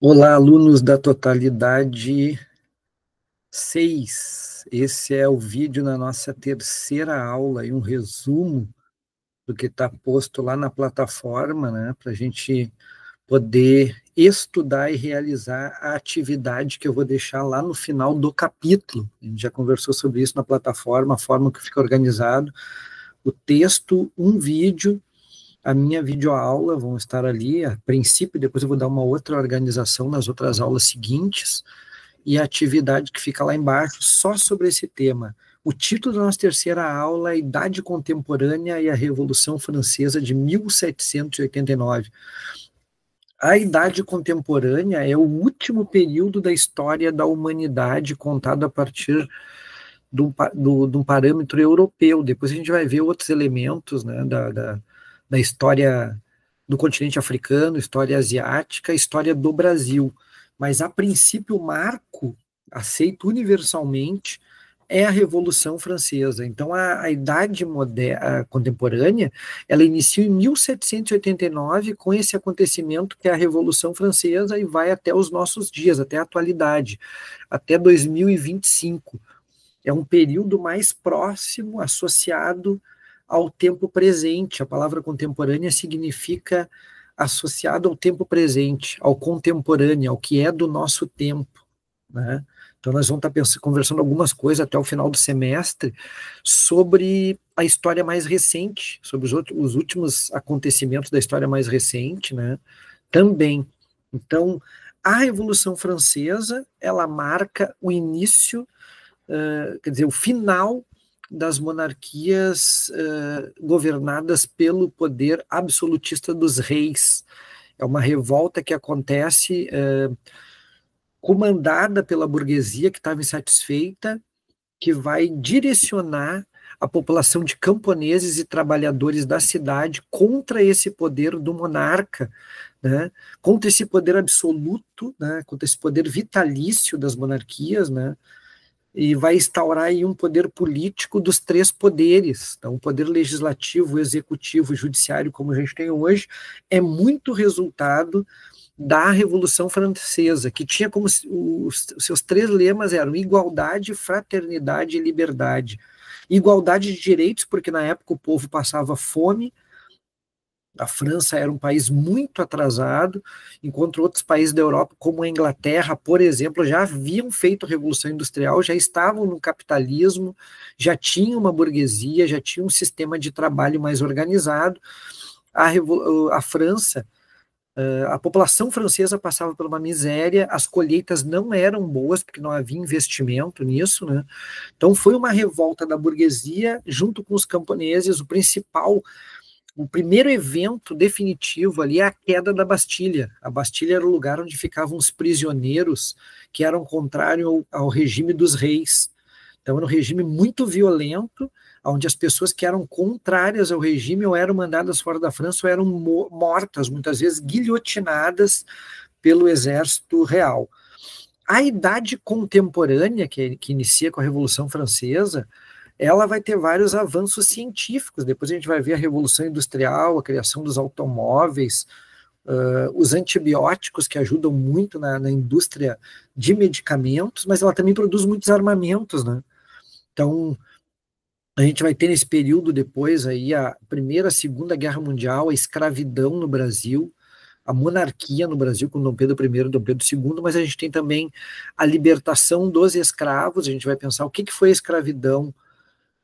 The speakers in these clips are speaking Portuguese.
Olá, alunos da Totalidade 6. Esse é o vídeo na nossa terceira aula e um resumo do que está posto lá na plataforma, né, para a gente poder estudar e realizar a atividade que eu vou deixar lá no final do capítulo. A gente já conversou sobre isso na plataforma, a forma que fica organizado, o texto, um vídeo, a minha videoaula vão estar ali, a princípio, depois eu vou dar uma outra organização nas outras aulas seguintes, e a atividade que fica lá embaixo só sobre esse tema. O título da nossa terceira aula é Idade Contemporânea e a Revolução Francesa de 1789. A Idade Contemporânea é o último período da história da humanidade contado a partir de um parâmetro europeu. Depois a gente vai ver outros elementos, né, da história do continente africano, história asiática, história do Brasil. Mas, a princípio, o marco aceito universalmente é a Revolução Francesa. Então, a Idade moderna, contemporânea, ela inicia em 1789 com esse acontecimento que é a Revolução Francesa e vai até os nossos dias, até a atualidade, até 2025. É um período mais próximo, associado ao tempo presente. A palavra contemporânea significa associado ao tempo presente, ao contemporâneo, ao que é do nosso tempo, né? Então nós vamos estar conversando algumas coisas até o final do semestre sobre a história mais recente, sobre os últimos acontecimentos da história mais recente, né? Também. Então, a Revolução Francesa, ela marca o início, quer dizer, o final das monarquias governadas pelo poder absolutista dos reis. É uma revolta que acontece comandada pela burguesia que estava insatisfeita, que vai direcionar a população de camponeses e trabalhadores da cidade contra esse poder do monarca, né, contra esse poder absoluto, né, contra esse poder vitalício das monarquias, né, e vai instaurar aí um poder político dos três poderes. Então, o poder legislativo, o executivo e o judiciário, como a gente tem hoje, é muito resultado da Revolução Francesa, que tinha como os seus três lemas eram igualdade, fraternidade e liberdade. Igualdade de direitos, porque na época o povo passava fome, a França era um país muito atrasado, enquanto outros países da Europa, como a Inglaterra, por exemplo, já haviam feito a Revolução Industrial, já estavam no capitalismo, já tinham uma burguesia, já tinham um sistema de trabalho mais organizado. A França, a população francesa passava por uma miséria, as colheitas não eram boas, porque não havia investimento nisso, né? Então foi uma revolta da burguesia junto com os camponeses. O primeiro evento definitivo ali é a queda da Bastilha. A Bastilha era o lugar onde ficavam os prisioneiros que eram contrários ao regime dos reis. Então era um regime muito violento, onde as pessoas que eram contrárias ao regime ou eram mandadas fora da França ou eram mortas, muitas vezes guilhotinadas pelo exército real. A Idade Contemporânea, que inicia com a Revolução Francesa, ela vai ter vários avanços científicos. Depois a gente vai ver a Revolução Industrial, a criação dos automóveis, os antibióticos que ajudam muito na indústria de medicamentos, mas ela também produz muitos armamentos, né? Então, a gente vai ter nesse período depois aí a Primeira, a Segunda Guerra Mundial, a escravidão no Brasil, a monarquia no Brasil com Dom Pedro I e Dom Pedro II, mas a gente tem também a libertação dos escravos. A gente vai pensar o que foi a escravidão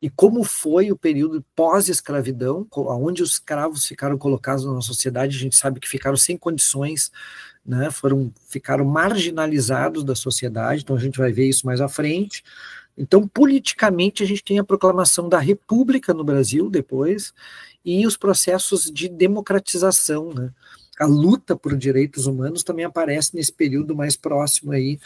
e como foi o período pós-escravidão, onde os escravos ficaram colocados na sociedade. A gente sabe que ficaram sem condições, né, ficaram marginalizados da sociedade, então a gente vai ver isso mais à frente. Então, politicamente, a gente tem a proclamação da República no Brasil depois, e os processos de democratização, né? A luta por direitos humanos também aparece nesse período mais próximo aí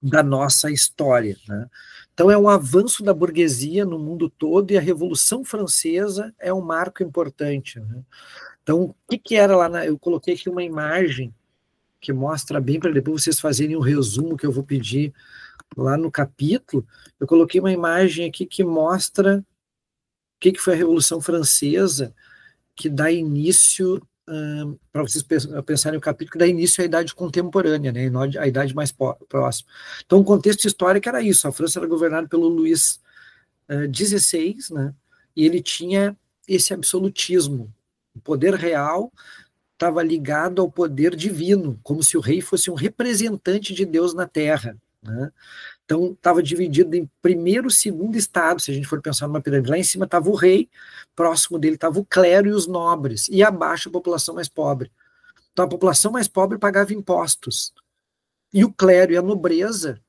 da nossa história, né? Então é um avanço da burguesia no mundo todo, e a Revolução Francesa é um marco importante, né? Então, o que era lá eu coloquei aqui uma imagem que mostra bem, para depois vocês fazerem um resumo que eu vou pedir lá no capítulo. Eu coloquei uma imagem aqui que mostra o que foi a Revolução Francesa, que dá início para vocês pensarem o capítulo que dá início à Idade Contemporânea, né, a idade mais próxima. Então, o contexto histórico era isso, a França era governada pelo Luís XVI, né, e ele tinha esse absolutismo, o poder real estava ligado ao poder divino, como se o rei fosse um representante de Deus na Terra, né? Então, estava dividido em primeiro e segundo estado, se a gente for pensar numa pirâmide. Lá em cima estava o rei, próximo dele estava o clero e os nobres, e abaixo a população mais pobre. Então, a população mais pobre pagava impostos, e o clero e a nobreza,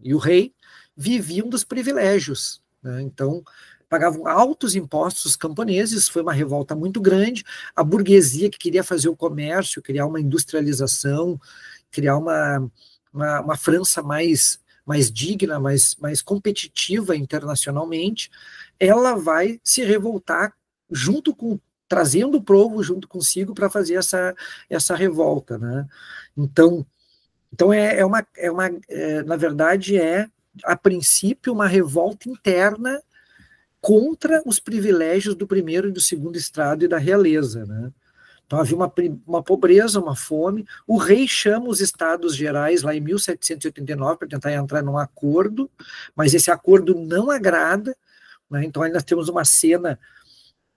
e o rei, viviam dos privilégios, né? Então, pagavam altos impostos os camponeses, foi uma revolta muito grande, a burguesia que queria fazer o comércio, criar uma industrialização, criar uma França mais digna, mais competitiva internacionalmente, ela vai se revoltar trazendo o povo junto consigo para fazer essa revolta, né? Então na verdade, a princípio, uma revolta interna contra os privilégios do primeiro e do segundo estrado e da realeza, né? Então havia uma pobreza, uma fome. O rei chama os estados gerais lá em 1789 para tentar entrar num acordo, mas esse acordo não agrada, né? Então aí nós temos uma cena,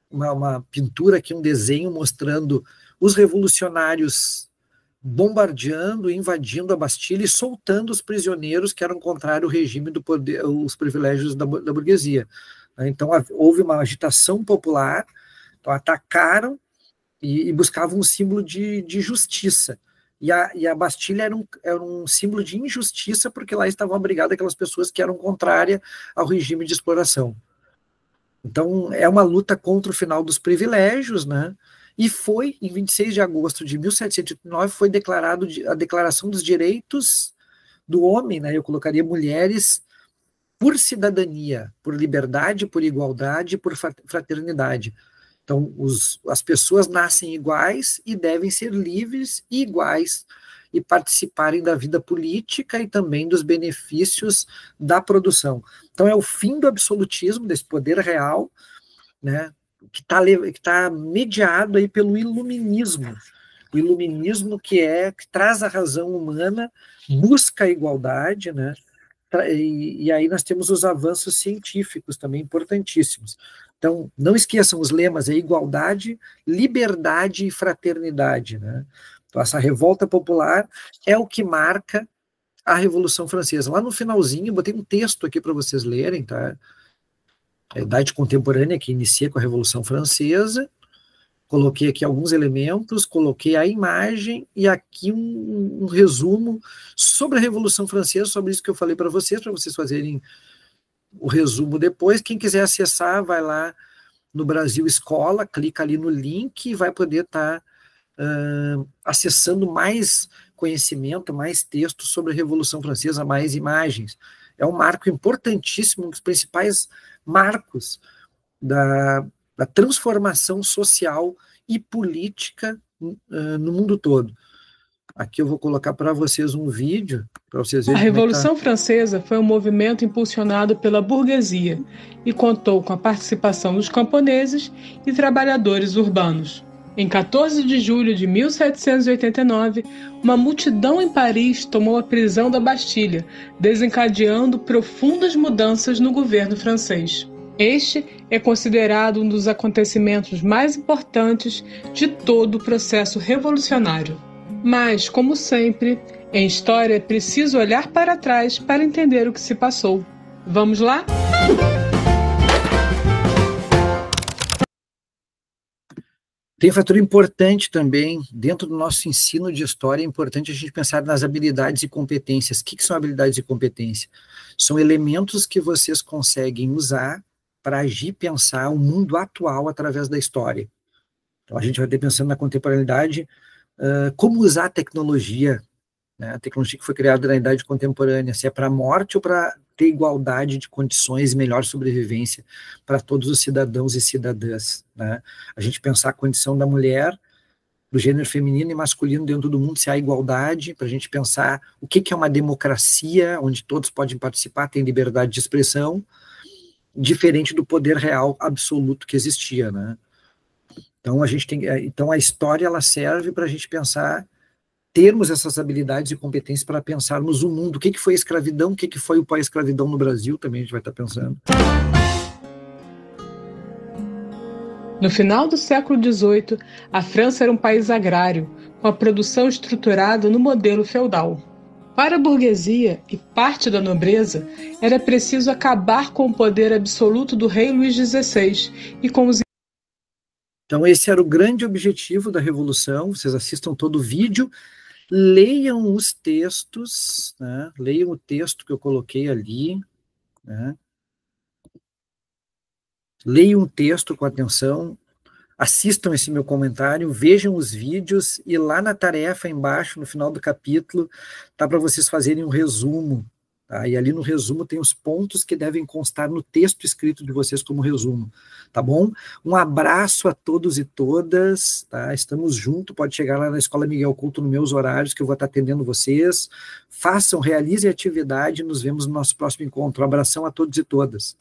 uma pintura aqui, um desenho mostrando os revolucionários bombardeando, invadindo a Bastilha e soltando os prisioneiros que eram contrários ao regime do poder, os privilégios da burguesia. Então houve uma agitação popular, então atacaram e buscavam um símbolo de justiça. E a Bastilha era um símbolo de injustiça, porque lá estavam abrigadas aquelas pessoas que eram contrárias ao regime de exploração. Então, é uma luta contra o final dos privilégios, né? E foi, em 26 de agosto de 1789, foi declarado a Declaração dos Direitos do Homem, né? Eu colocaria mulheres por cidadania, por liberdade, por igualdade, por fraternidade. Então, as pessoas nascem iguais e devem ser livres e iguais e participarem da vida política e também dos benefícios da produção. Então, é o fim do absolutismo, desse poder real, né, que tá mediado aí pelo iluminismo. O iluminismo que traz a razão humana, busca a igualdade, né, e aí nós temos os avanços científicos também importantíssimos. Então, não esqueçam os lemas, igualdade, liberdade e fraternidade, né? Então, essa revolta popular é o que marca a Revolução Francesa. Lá no finalzinho, eu botei um texto aqui para vocês lerem, tá? A Idade Contemporânea, que inicia com a Revolução Francesa. Coloquei aqui alguns elementos, coloquei a imagem e aqui um resumo sobre a Revolução Francesa, sobre isso que eu falei para vocês fazerem o resumo depois. Quem quiser acessar, vai lá no Brasil Escola, clica ali no link e vai poder estar acessando mais conhecimento, mais textos sobre a Revolução Francesa, mais imagens. É um marco importantíssimo, um dos principais marcos da transformação social e política no mundo todo. Aqui eu vou colocar para vocês um vídeo, para vocês verem. A Revolução Francesa foi um movimento impulsionado pela burguesia e contou com a participação dos camponeses e trabalhadores urbanos. Em 14 de julho de 1789, uma multidão em Paris tomou a prisão da Bastilha, desencadeando profundas mudanças no governo francês. Este é considerado um dos acontecimentos mais importantes de todo o processo revolucionário. Mas, como sempre, em história é preciso olhar para trás para entender o que se passou. Vamos lá? Tem um fator importante também, dentro do nosso ensino de história, é importante a gente pensar nas habilidades e competências. O que são habilidades e competências? São elementos que vocês conseguem usar para agir e pensar o mundo atual através da história. Então, a gente vai ter pensando na contemporaneidade, como usar a tecnologia, né? A tecnologia que foi criada na Idade Contemporânea, se é para a morte ou para ter igualdade de condições e melhor sobrevivência para todos os cidadãos e cidadãs, né? A gente pensar a condição da mulher, do gênero feminino e masculino dentro do mundo, se há igualdade, para a gente pensar o que é uma democracia, onde todos podem participar, tem liberdade de expressão, diferente do poder real absoluto que existia, né? Então a história ela serve para a gente pensar, termos essas habilidades e competências para pensarmos o mundo. O que foi a escravidão, o que foi o pós-escravidão no Brasil, também a gente vai estar pensando. No final do século XVIII, a França era um país agrário, com a produção estruturada no modelo feudal. Para a burguesia e parte da nobreza, era preciso acabar com o poder absoluto do rei Luís XVI e com os... Então esse era o grande objetivo da Revolução. Vocês assistam todo o vídeo, leiam os textos, né? Leiam o texto que eu coloquei ali, né? Leiam o texto com atenção, assistam esse meu comentário, vejam os vídeos, e lá na tarefa embaixo, no final do capítulo, tá para vocês fazerem um resumo, tá? E ali no resumo tem os pontos que devem constar no texto escrito de vocês como resumo, tá bom? Um abraço a todos e todas, tá? Estamos juntos, pode chegar lá na Escola Miguel Couto nos meus horários, que eu vou estar atendendo vocês. Façam, realizem a atividade, nos vemos no nosso próximo encontro. Um abração a todos e todas.